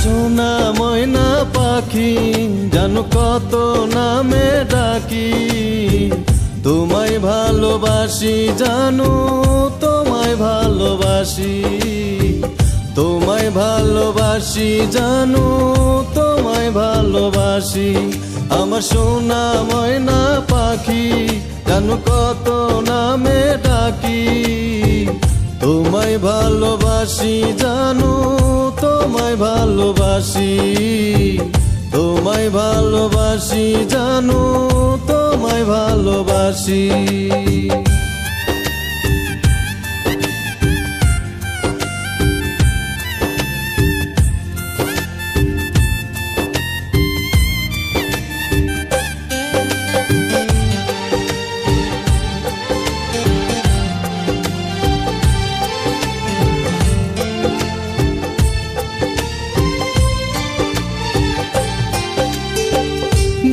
সোনা ময়না পাখি জানো কত নামে ডাকি, তোমায় ভালোবাসি জানো তোমায় ভালোবাসি, তোমায় ভালোবাসি জানো তোমায় ভালোবাসি। আমার সোনা ময়না পাখি জানো কত নামে ডাকি, তোমায় ভালোবাসি জানো তোমায় ভালোবাসি, তোমায় ভালোবাসি জানো তোমায় ভালোবাসি।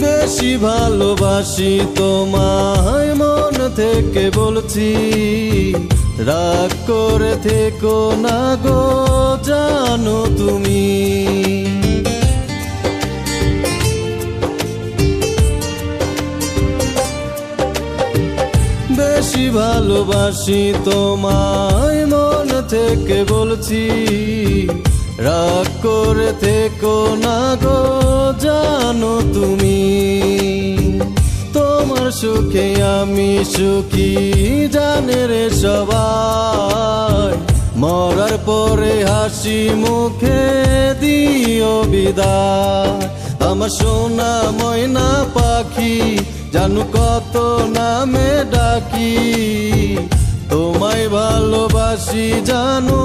বেশি ভালোবাসি তোমায় মন থেকে বলছি, রাগ করে থেকো না গো জানো তুমি। বেশি ভালোবাসি তোমায় মন থেকে বলছি, রাগ করে থেকো না গো জানো তুমি। তোমার সুখে আমি সুখী জানে রে সবাই, মরার পরে হাসি মুখে দিও বিদায়। আমার সোনা ময়না পাখি জানো কত নামে ডাকি, তোমায় ভালোবাসি জানো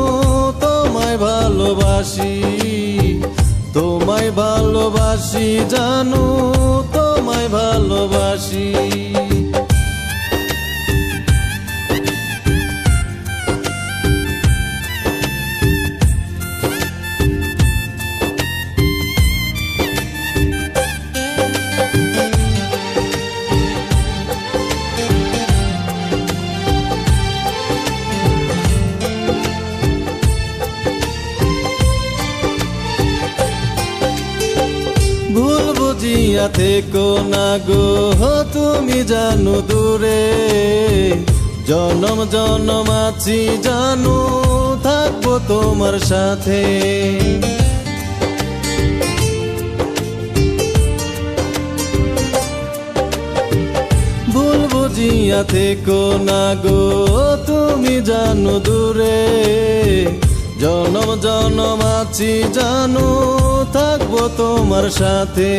তোমায় ভালোবাসি, তোমায় ভালোবাসি জানো তোমায় ভালোবাসি। ভুল বুঝিয়া থেকো না গো তুমি জানো দূরে, জনম জনম আছি জানো থাকবো তোমার সাথে। ভুল বুঝিয়া থেকো না গো তুমি জানো দূরে, জনম জনম আছি জানো থাকবো তোমার সাথে।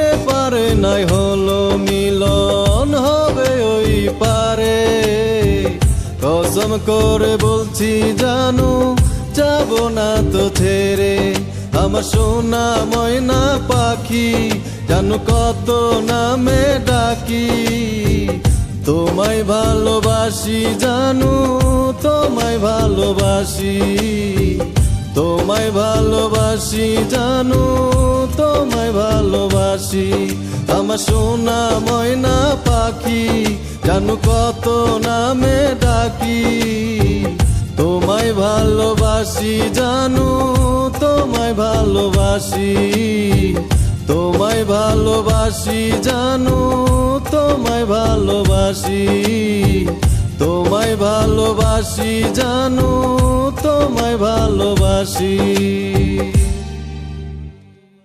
এপারে নাই হলো মিলন হবে ওই পারে, কসম করে বলছি জানো যাবো না তো ছেড়ে। আমার সোনা ময়না পাখি জানো কত নামে ডাকি, তোমায় ভালোবাসি জানো তোমায় ভালোবাসি, তোমায় ভালোবাসি জানো তোমায় ভালোবাসি। আমার সোনা ময়না পাখি জানো কত নামে ডাকি, তোমায় ভালোবাসি জানো তোমায় ভালোবাসি, তোমায় ভালোবাসি জানো তোমায় ভালোবাসি, তোমায় ভালোবাসি জানো তোমায় ভালোবাসি।